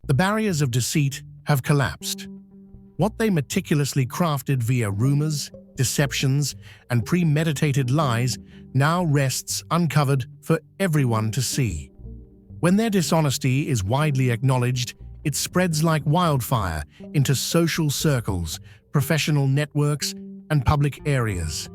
The barriers of deceit have collapsed. What they meticulously crafted via rumors, deceptions, and premeditated lies now rests uncovered for everyone to see. When their dishonesty is widely acknowledged, it spreads like wildfire into social circles, professional networks, and public areas.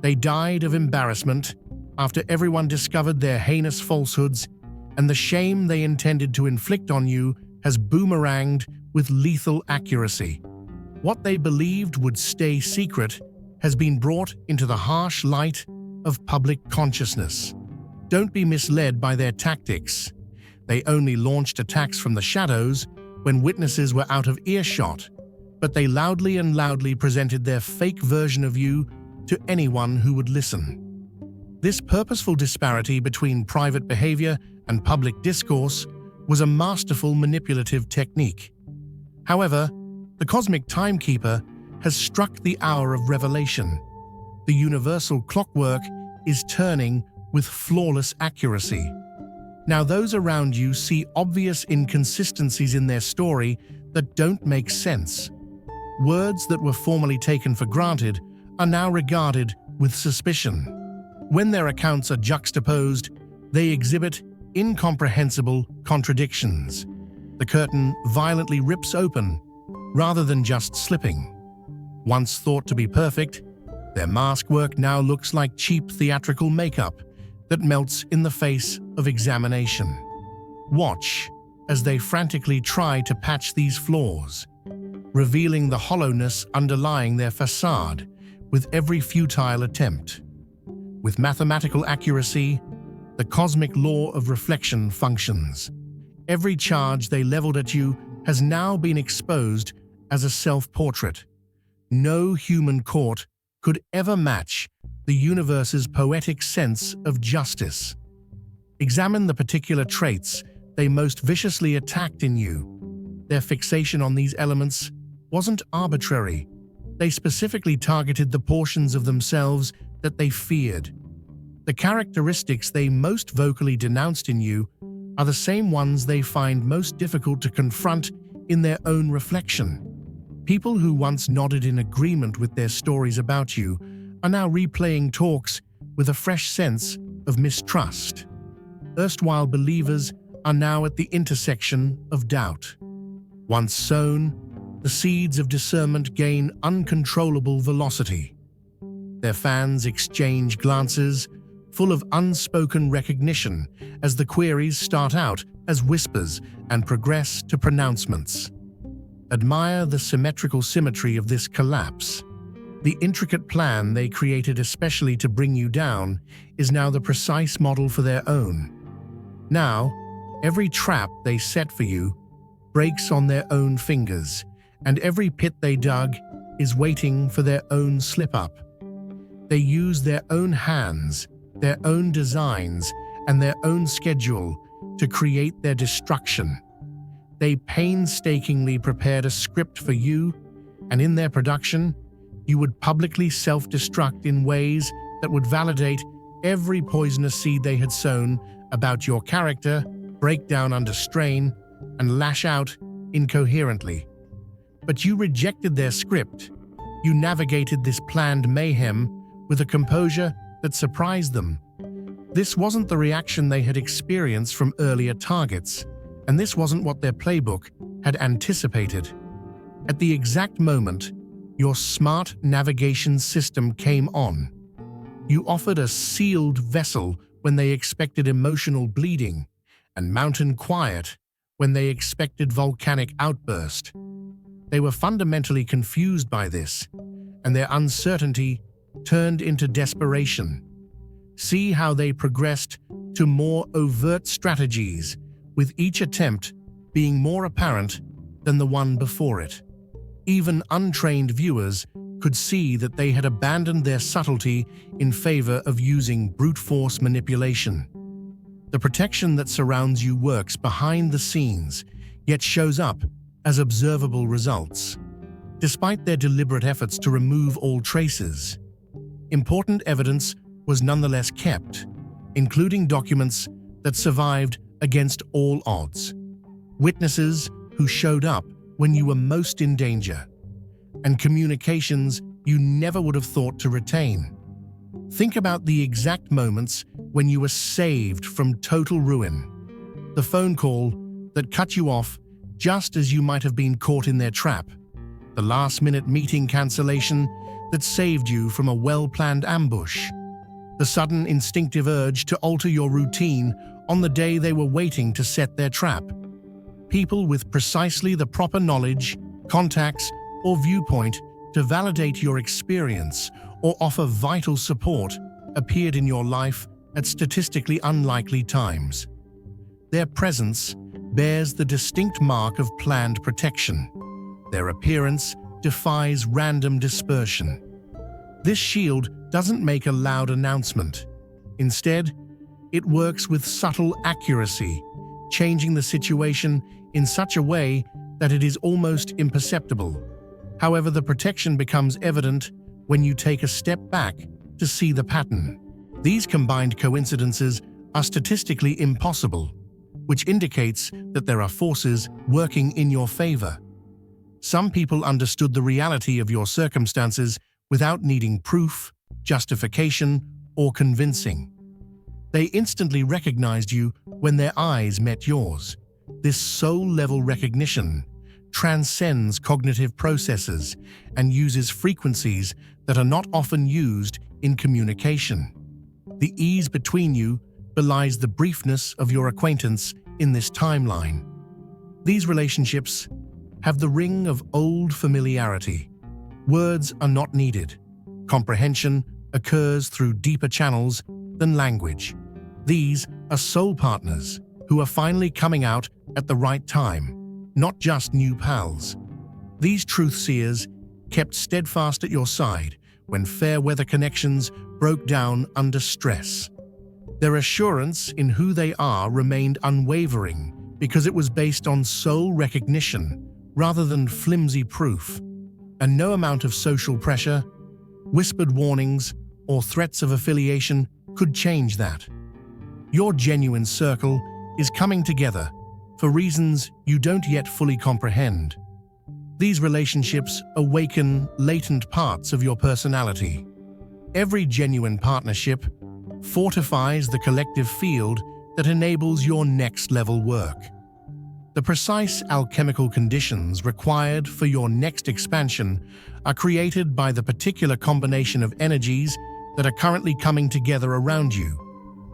They died of embarrassment after everyone discovered their heinous falsehoods, and the shame they intended to inflict on you has boomeranged with lethal accuracy. What they believed would stay secret has been brought into the harsh light of public consciousness. Don't be misled by their tactics. They only launched attacks from the shadows when witnesses were out of earshot, but they loudly presented their fake version of you to anyone who would listen. This purposeful disparity between private behavior and public discourse was a masterful manipulative technique. However, the cosmic timekeeper has struck the hour of revelation. The universal clockwork is turning with flawless accuracy. Now those around you see obvious inconsistencies in their story that don't make sense. Words that were formerly taken for granted are now regarded with suspicion. When their accounts are juxtaposed, they exhibit incomprehensible contradictions. The curtain violently rips open, rather than just slipping. Once thought to be perfect, their mask work now looks like cheap theatrical makeup that melts in the face of examination. Watch as they frantically try to patch these flaws, revealing the hollowness underlying their facade with every futile attempt. With mathematical accuracy, the cosmic law of reflection functions. Every charge they leveled at you has now been exposed as a self-portrait. No human court could ever match the universe's poetic sense of justice. Examine the particular traits they most viciously attacked in you. Their fixation on these elements wasn't arbitrary. They specifically targeted the portions of themselves that they feared. The characteristics they most vocally denounced in you are the same ones they find most difficult to confront in their own reflection. People who once nodded in agreement with their stories about you are now replaying talks with a fresh sense of mistrust. Erstwhile believers are now at the intersection of doubt. Once sown, the seeds of discernment gain uncontrollable velocity. Their fans exchange glances full of unspoken recognition as the queries start out as whispers and progress to pronouncements. Admire the symmetrical symmetry of this collapse. The intricate plan they created especially to bring you down is now the precise model for their own. Now, every trap they set for you breaks on their own fingers, and every pit they dug is waiting for their own slip-up. They use their own hands, their own designs, and their own schedule to create their destruction. They painstakingly prepared a script for you, and in their production, you would publicly self-destruct in ways that would validate every poisonous seed they had sown about your character, break down under strain, and lash out incoherently. But you rejected their script. You navigated this planned mayhem with a composure that surprised them. This wasn't the reaction they had experienced from earlier targets, and this wasn't what their playbook had anticipated. At the exact moment, your smart navigation system came on. You offered a sealed vessel when they expected emotional bleeding, and mountain quiet when they expected volcanic outburst. They were fundamentally confused by this, and their uncertainty turned into desperation. See how they progressed to more overt strategies, with each attempt being more apparent than the one before it. Even untrained viewers could see that they had abandoned their subtlety in favor of using brute force manipulation. The protection that surrounds you works behind the scenes, yet shows up as observable results. Despite their deliberate efforts to remove all traces, important evidence was nonetheless kept, including documents that survived against all odds. Witnesses who showed up when you were most in danger, and communications you never would have thought to retain. Think about the exact moments when you were saved from total ruin. The phone call that cut you off just as you might have been caught in their trap. The last-minute meeting cancellation that saved you from a well-planned ambush. The sudden instinctive urge to alter your routine on the day they were waiting to set their trap. People with precisely the proper knowledge, contacts, or viewpoint to validate your experience or offer vital support appeared in your life at statistically unlikely times. Their presence bears the distinct mark of planned protection. Their appearance defies random dispersion. This shield doesn't make a loud announcement. Instead, it works with subtle accuracy, changing the situation in such a way that it is almost imperceptible. However, the protection becomes evident when you take a step back to see the pattern. These combined coincidences are statistically impossible, which indicates that there are forces working in your favor. Some people understood the reality of your circumstances without needing proof, justification, or convincing. They instantly recognized you when their eyes met yours. This soul-level recognition transcends cognitive processes and uses frequencies that are not often used in communication. The ease between you belies the briefness of your acquaintance in this timeline. These relationships have the ring of old familiarity. Words are not needed. Comprehension occurs through deeper channels than language. These are soul partners who are finally coming out at the right time, not just new pals. These truth seers kept steadfast at your side when fair-weather connections broke down under stress. Their assurance in who they are remained unwavering because it was based on soul recognition rather than flimsy proof. And no amount of social pressure, whispered warnings, or threats of affiliation could change that. Your genuine circle is coming together for reasons you don't yet fully comprehend. These relationships awaken latent parts of your personality. Every genuine partnership fortifies the collective field that enables your next-level work. The precise alchemical conditions required for your next expansion are created by the particular combination of energies that are currently coming together around you.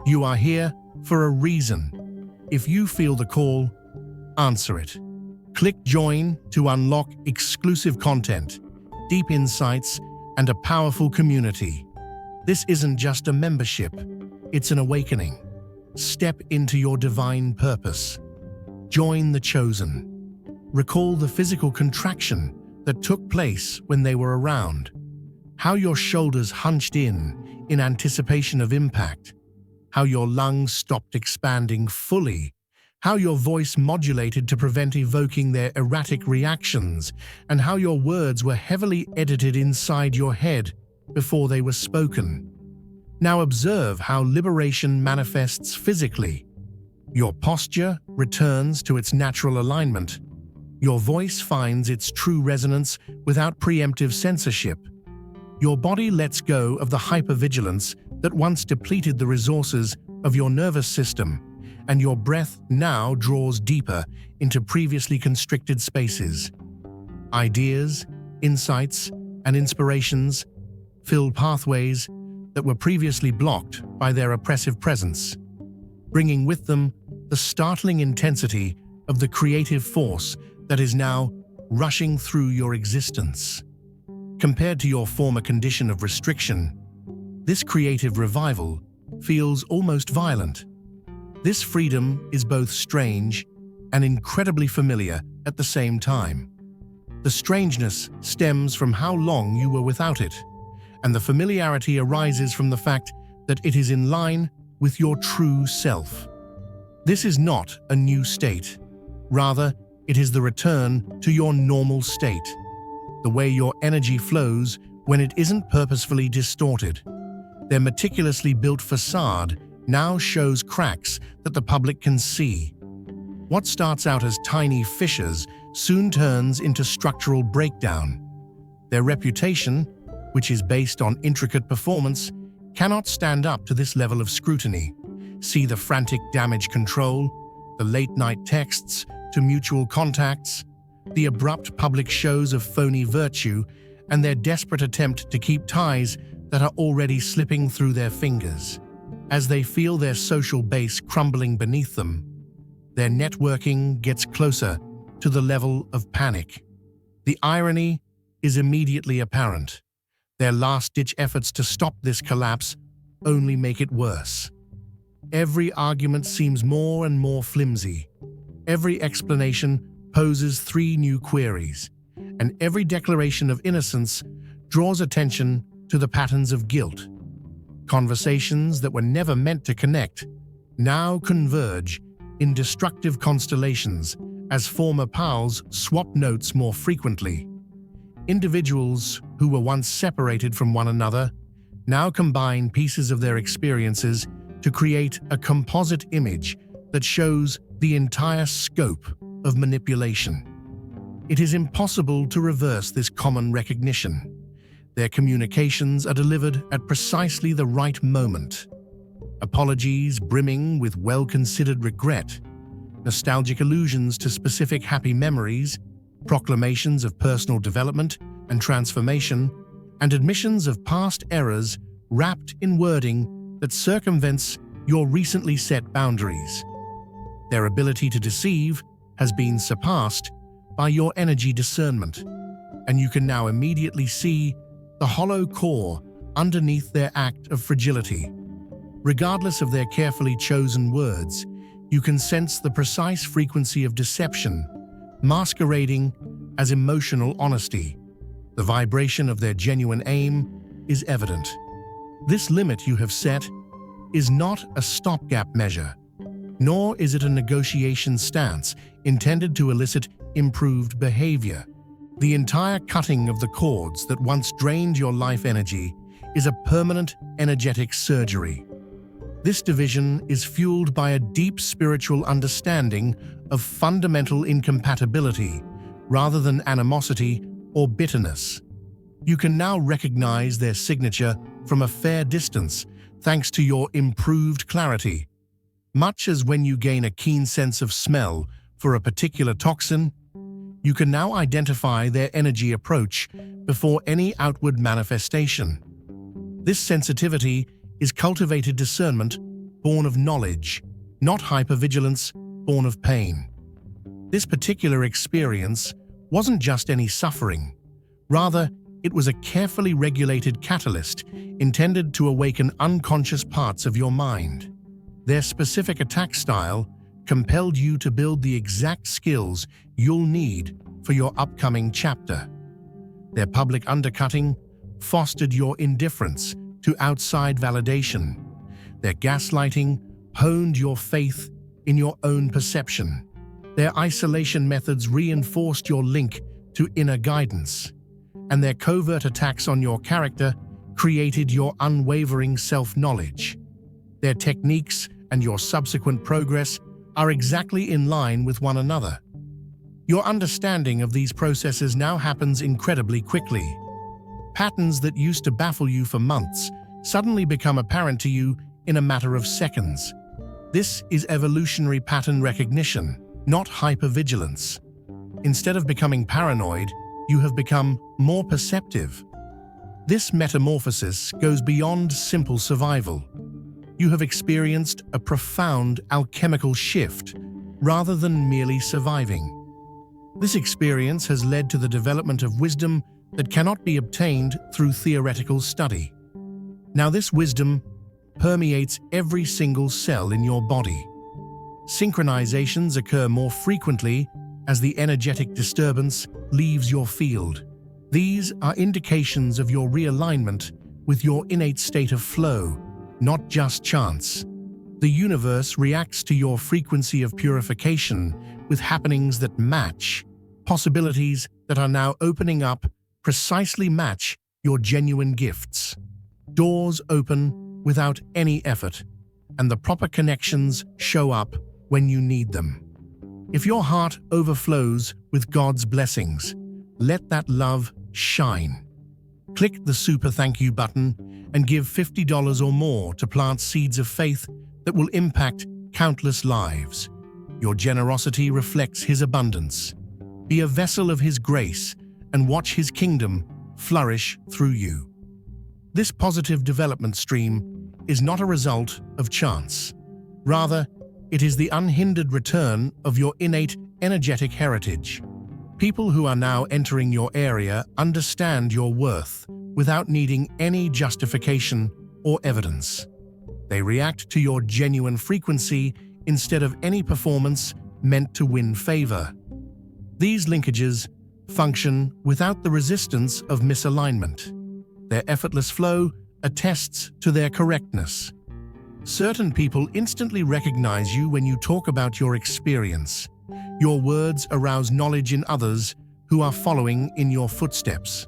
You are here for a reason. If you feel the call, answer it. Click Join to unlock exclusive content, deep insights, and a powerful community. This isn't just a membership, it's an awakening. Step into your divine purpose. Join the chosen. Recall the physical contraction that took place when they were around. How your shoulders hunched in anticipation of impact. How your lungs stopped expanding fully. How your voice modulated to prevent evoking their erratic reactions. And how your words were heavily edited inside your head before they were spoken. Now observe how liberation manifests physically. Your posture returns to its natural alignment. Your voice finds its true resonance without preemptive censorship. Your body lets go of the hypervigilance that once depleted the resources of your nervous system, and your breath now draws deeper into previously constricted spaces. Ideas, insights, and inspirations fill pathways that were previously blocked by their oppressive presence, bringing with them the startling intensity of the creative force that is now rushing through your existence. Compared to your former condition of restriction, this creative revival feels almost violent. This freedom is both strange and incredibly familiar at the same time. The strangeness stems from how long you were without it, and the familiarity arises from the fact that it is in line with your true self. This is not a new state. Rather, it is the return to your normal state, the way your energy flows when it isn't purposefully distorted. Their meticulously built facade now shows cracks that the public can see. What starts out as tiny fissures soon turns into structural breakdown. Their reputation, which is based on intricate performance, cannot stand up to this level of scrutiny. See the frantic damage control, the late-night texts to mutual contacts, the abrupt public shows of phony virtue, and their desperate attempt to keep ties that are already slipping through their fingers. As they feel their social base crumbling beneath them, their networking gets closer to the level of panic. The irony is immediately apparent. Their last-ditch efforts to stop this collapse only make it worse. Every argument seems more and more flimsy. Every explanation poses 3 new queries, and every declaration of innocence draws attention to the patterns of guilt. Conversations that were never meant to connect now converge in destructive constellations as former pals swap notes more frequently. Individuals who were once separated from one another now combine pieces of their experiences to create a composite image that shows the entire scope of manipulation. It is impossible to reverse this common recognition. Their communications are delivered at precisely the right moment. Apologies brimming with well-considered regret, nostalgic allusions to specific happy memories, proclamations of personal development and transformation, and admissions of past errors wrapped in wording that circumvents your recently set boundaries. Their ability to deceive has been surpassed by your energy discernment, and you can now immediately see the hollow core underneath their act of fragility. Regardless of their carefully chosen words, you can sense the precise frequency of deception, masquerading as emotional honesty. The vibration of their genuine aim is evident. This limit you have set is not a stopgap measure, nor is it a negotiation stance intended to elicit improved behavior. The entire cutting of the cords that once drained your life energy is a permanent energetic surgery. This division is fueled by a deep spiritual understanding of fundamental incompatibility rather than animosity or bitterness. You can now recognize their signature from a fair distance thanks to your improved clarity. Much as when you gain a keen sense of smell for a particular toxin, you can now identify their energy approach before any outward manifestation. This sensitivity is cultivated discernment born of knowledge, not hypervigilance born of pain. This particular experience wasn't just any suffering. Rather, it was a carefully regulated catalyst intended to awaken unconscious parts of your mind. Their specific attack style compelled you to build the exact skills you'll need for your upcoming chapter. Their public undercutting fostered your indifference to outside validation. Their gaslighting honed your faith in your own perception. Their isolation methods reinforced your link to inner guidance, and their covert attacks on your character created your unwavering self-knowledge. Their techniques and your subsequent progress are exactly in line with one another. Your understanding of these processes now happens incredibly quickly. Patterns that used to baffle you for months suddenly become apparent to you in a matter of seconds. This is evolutionary pattern recognition, not hypervigilance. Instead of becoming paranoid, you have become more perceptive. This metamorphosis goes beyond simple survival. You have experienced a profound alchemical shift rather than merely surviving. This experience has led to the development of wisdom that cannot be obtained through theoretical study. Now, this wisdom permeates every single cell in your body. Synchronizations occur more frequently as the energetic disturbance leaves your field. These are indications of your realignment with your innate state of flow, not just chance. The universe reacts to your frequency of purification with happenings that match. Possibilities that are now opening up precisely match your genuine gifts. Doors open without any effort, and the proper connections show up when you need them. If your heart overflows with God's blessings, let that love shine. Click the super thank you button and give $50 or more to plant seeds of faith that will impact countless lives. Your generosity reflects His abundance. Be a vessel of His grace and watch His kingdom flourish through you. This positive development stream is not a result of chance. Rather, it is the unhindered return of your innate energetic heritage. People who are now entering your area understand your worth without needing any justification or evidence. They react to your genuine frequency instead of any performance meant to win favor. These linkages function without the resistance of misalignment. Their effortless flow attests to their correctness. Certain people instantly recognize you when you talk about your experience. Your words arouse knowledge in others who are following in your footsteps.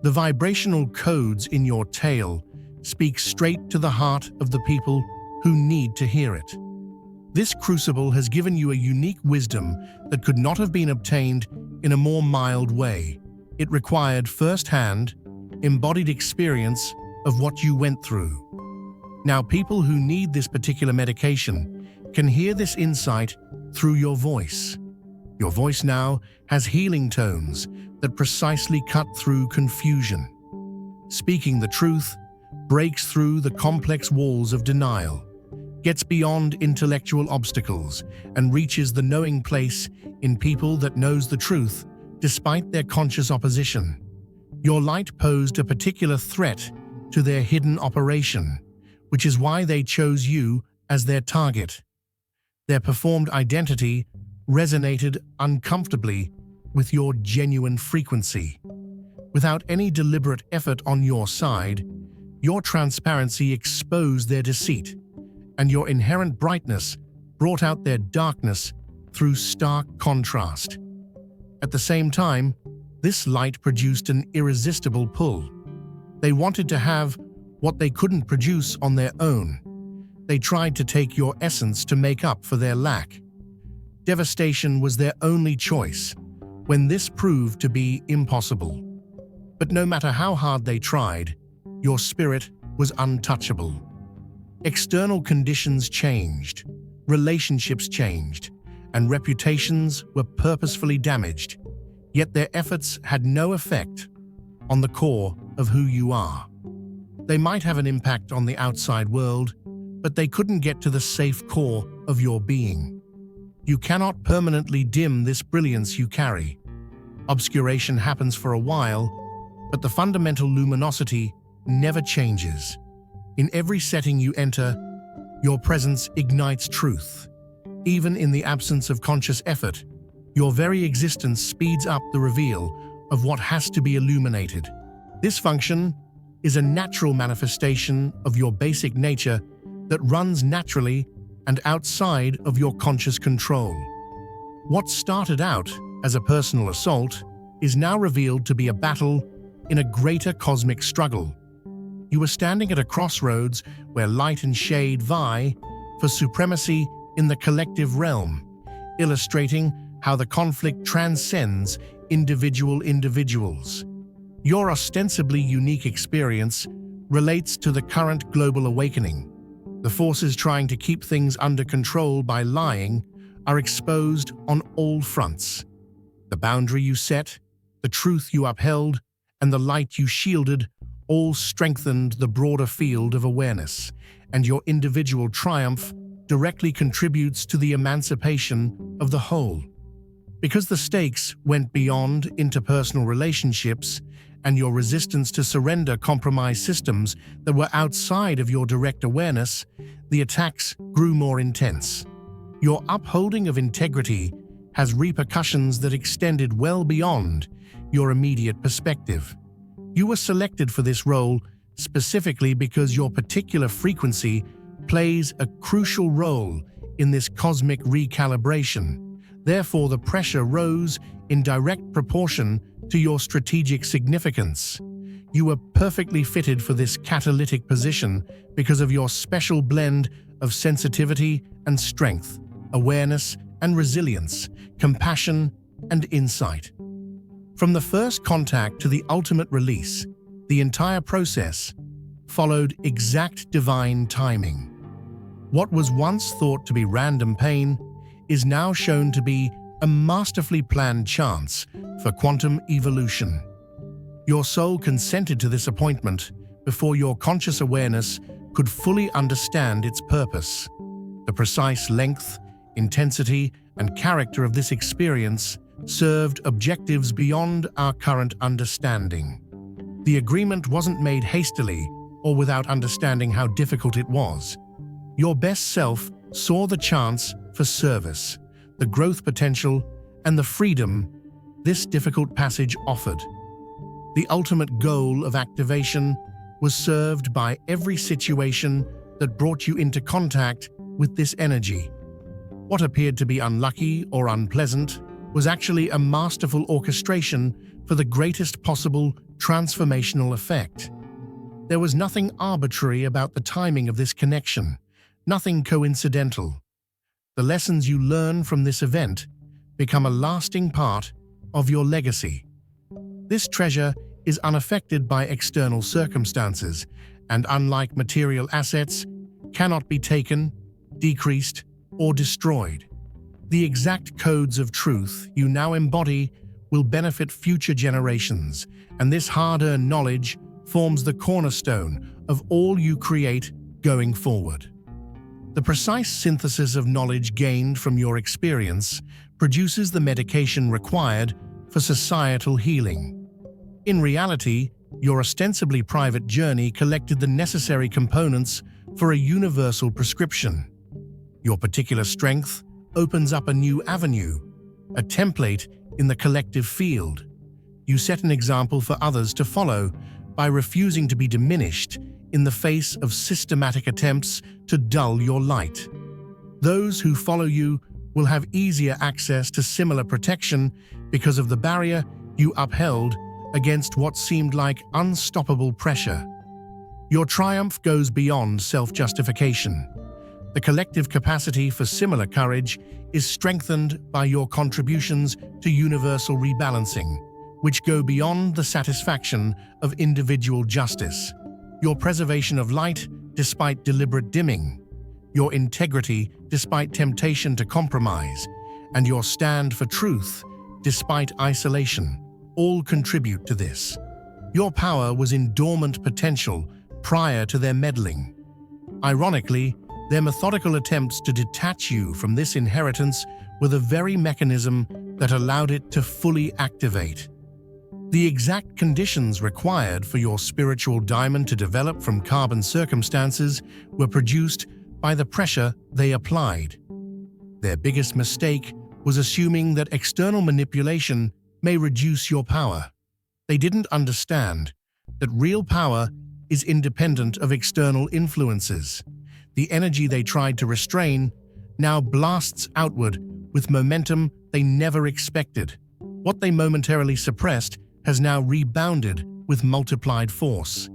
The vibrational codes in your tale speak straight to the heart of the people who need to hear it. This crucible has given you a unique wisdom that could not have been obtained in a more mild way. It required first-hand, embodied experience of what you went through. Now, people who need this particular medication can hear this insight through your voice. Your voice now has healing tones that precisely cut through confusion. Speaking the truth breaks through the complex walls of denial, gets beyond intellectual obstacles, and reaches the knowing place in people that knows the truth despite their conscious opposition. Your light posed a particular threat to their hidden operation, which is why they chose you as their target. Their performed identity resonated uncomfortably with your genuine frequency. Without any deliberate effort on your side, your transparency exposed their deceit, and your inherent brightness brought out their darkness through stark contrast. At the same time, this light produced an irresistible pull. They wanted to have what they couldn't produce on their own. They tried to take your essence to make up for their lack. Devastation was their only choice when this proved to be impossible. But no matter how hard they tried, your spirit was untouchable. External conditions changed, relationships changed, and reputations were purposefully damaged, yet their efforts had no effect on the core of who you are. They might have an impact on the outside world, but they couldn't get to the safe core of your being. You cannot permanently dim this brilliance you carry. Obscuration happens for a while, but the fundamental luminosity never changes. In every setting you enter, your presence ignites truth. Even in the absence of conscious effort, your very existence speeds up the reveal of what has to be illuminated. This function is a natural manifestation of your basic nature that runs naturally and outside of your conscious control. What started out as a personal assault is now revealed to be a battle in a greater cosmic struggle. You are standing at a crossroads where light and shade vie for supremacy in the collective realm, illustrating how the conflict transcends individuals. Your ostensibly unique experience relates to the current global awakening. The forces trying to keep things under control by lying are exposed on all fronts. The boundary you set, the truth you upheld, and the light you shielded all strengthened the broader field of awareness, and your individual triumph directly contributes to the emancipation of the whole. Because the stakes went beyond interpersonal relationships, and your resistance to surrender compromised systems that were outside of your direct awareness, the attacks grew more intense. Your upholding of integrity has repercussions that extended well beyond your immediate perspective. You were selected for this role specifically because your particular frequency plays a crucial role in this cosmic recalibration. Therefore, the pressure rose in direct proportion to your strategic significance. You were perfectly fitted for this catalytic position because of your special blend of sensitivity and strength, awareness and resilience, compassion and insight. From the first contact to the ultimate release, the entire process followed exact divine timing. What was once thought to be random pain is now shown to be a masterfully planned chance for quantum evolution. Your soul consented to this appointment before your conscious awareness could fully understand its purpose. The precise length, intensity, and character of this experience served objectives beyond our current understanding. The agreement wasn't made hastily or without understanding how difficult it was. Your best self saw the chance for service, the growth potential, and the freedom this difficult passage offered. The ultimate goal of activation was served by every situation that brought you into contact with this energy. What appeared to be unlucky or unpleasant was actually a masterful orchestration for the greatest possible transformational effect. There was nothing arbitrary about the timing of this connection, nothing coincidental. The lessons you learn from this event become a lasting part of your legacy. This treasure is unaffected by external circumstances, and unlike material assets, cannot be taken, decreased, or destroyed. The exact codes of truth you now embody will benefit future generations, and this hard-earned knowledge forms the cornerstone of all you create going forward. The precise synthesis of knowledge gained from your experience produces the medication required for societal healing. In reality, your ostensibly private journey collected the necessary components for a universal prescription. Your particular strength opens up a new avenue, a template in the collective field. You set an example for others to follow by refusing to be diminished in the face of systematic attempts to dull your light. Those who follow you will have easier access to similar protection because of the barrier you upheld against what seemed like unstoppable pressure. Your triumph goes beyond self-justification. The collective capacity for similar courage is strengthened by your contributions to universal rebalancing, which go beyond the satisfaction of individual justice. Your preservation of light despite deliberate dimming, your integrity despite temptation to compromise, and your stand for truth despite isolation, all contribute to this. Your power was in dormant potential prior to their meddling. Ironically, their methodical attempts to detach you from this inheritance were the very mechanism that allowed it to fully activate. The exact conditions required for your spiritual diamond to develop from carbon circumstances were produced by the pressure they applied. Their biggest mistake was assuming that external manipulation may reduce your power. They didn't understand that real power is independent of external influences. The energy they tried to restrain now blasts outward with momentum they never expected. What they momentarily suppressed has now rebounded with multiplied force.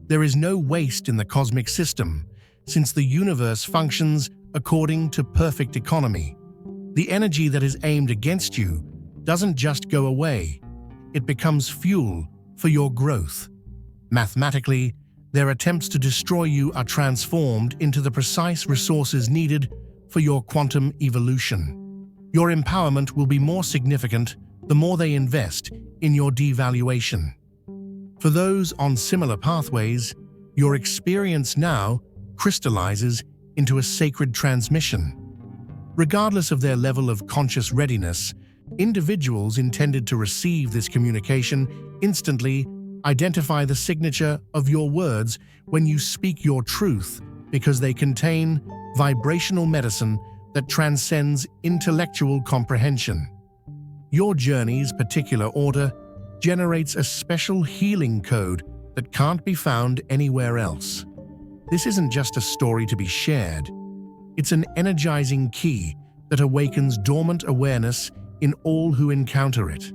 There is no waste in the cosmic system, since the universe functions according to perfect economy. The energy that is aimed against you doesn't just go away, it becomes fuel for your growth. Mathematically, their attempts to destroy you are transformed into the precise resources needed for your quantum evolution. Your empowerment will be more significant the more they invest in your devaluation. For those on similar pathways, your experience now crystallizes into a sacred transmission. Regardless of their level of conscious readiness, individuals intended to receive this communication instantly identify the signature of your words when you speak your truth because they contain vibrational medicine that transcends intellectual comprehension. Your journey's particular order generates a special healing code that can't be found anywhere else. This isn't just a story to be shared. It's an energizing key that awakens dormant awareness in all who encounter it.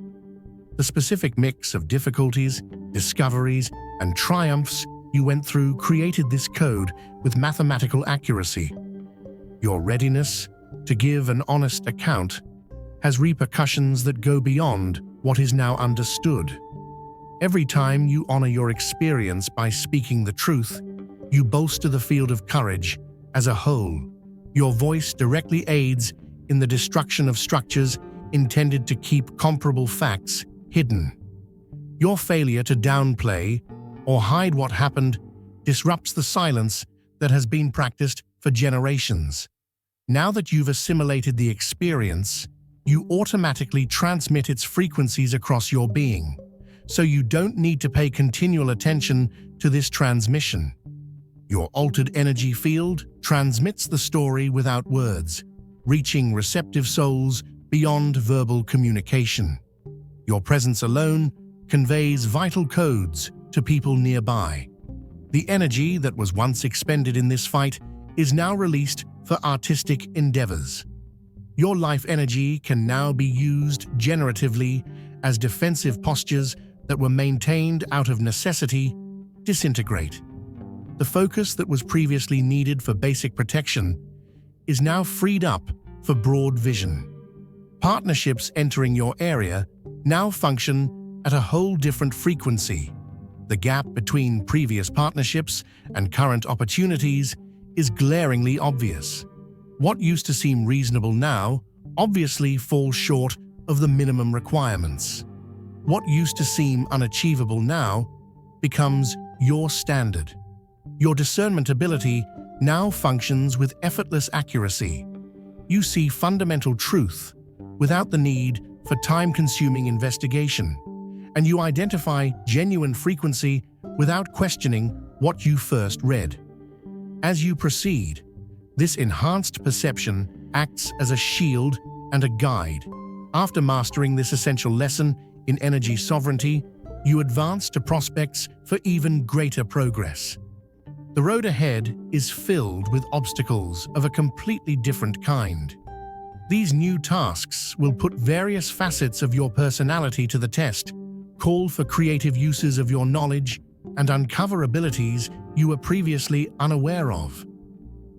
The specific mix of difficulties, discoveries, and triumphs you went through created this code with mathematical accuracy. Your readiness, to give an honest account has repercussions that go beyond what is now understood. Every time you honor your experience by speaking the truth, you bolster the field of courage as a whole. Your voice directly aids in the destruction of structures intended to keep comparable facts hidden. Your failure to downplay or hide what happened disrupts the silence that has been practiced for generations. Now that you've assimilated the experience, you automatically transmit its frequencies across your being, so you don't need to pay continual attention to this transmission. Your altered energy field transmits the story without words, reaching receptive souls beyond verbal communication. Your presence alone conveys vital codes to people nearby. The energy that was once expended in this fight is now released for artistic endeavors. Your life energy can now be used generatively as defensive postures that were maintained out of necessity disintegrate. The focus that was previously needed for basic protection is now freed up for broad vision. Partnerships entering your area now function at a whole different frequency. The gap between previous partnerships and current opportunities is glaringly obvious. What used to seem reasonable now obviously falls short of the minimum requirements. What used to seem unachievable now becomes your standard. Your discernment ability now functions with effortless accuracy. You see fundamental truth without the need for time-consuming investigation, and you identify genuine frequency without questioning what you first read. As you proceed, this enhanced perception acts as a shield and a guide. After mastering this essential lesson in energy sovereignty, you advance to prospects for even greater progress. The road ahead is filled with obstacles of a completely different kind. These new tasks will put various facets of your personality to the test, call for creative uses of your knowledge, and uncover abilities you were previously unaware of.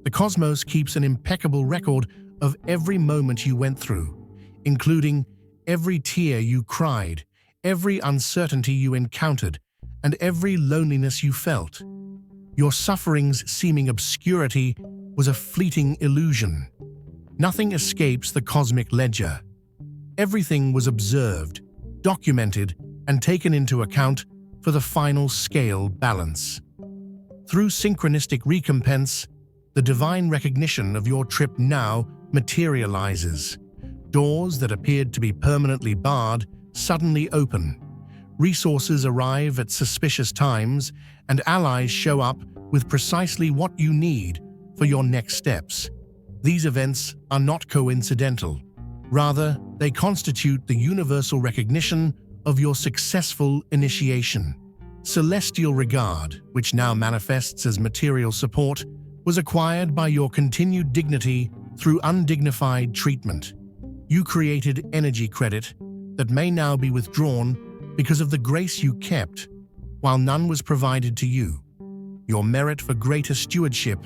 The cosmos keeps an impeccable record of every moment you went through, including every tear you cried, every uncertainty you encountered, and every loneliness you felt. Your suffering's seeming obscurity was a fleeting illusion. Nothing escapes the cosmic ledger. Everything was observed, documented, and taken into account for the final scale balance. Through synchronistic recompense, the divine recognition of your trip now materializes. Doors that appeared to be permanently barred suddenly open. Resources arrive at suspicious times, and allies show up with precisely what you need for your next steps. These events are not coincidental. Rather, they constitute the universal recognition of your successful initiation. Celestial regard, which now manifests as material support, was acquired by your continued dignity through undignified treatment. You created energy credit that may now be withdrawn because of the grace you kept, while none was provided to you. Your merit for greater stewardship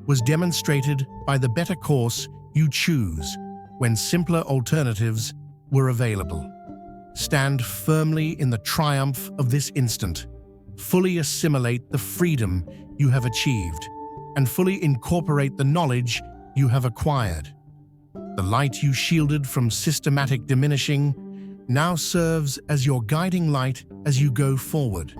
was demonstrated by the better course you choose when simpler alternatives were available. Stand firmly in the triumph of this instant. Fully assimilate the freedom you have achieved, and fully incorporate the knowledge you have acquired. The light you shielded from systematic diminishing now serves as your guiding light as you go forward,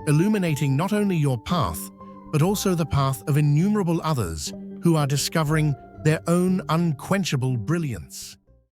illuminating not only your path, but also the path of innumerable others who are discovering their own unquenchable brilliance.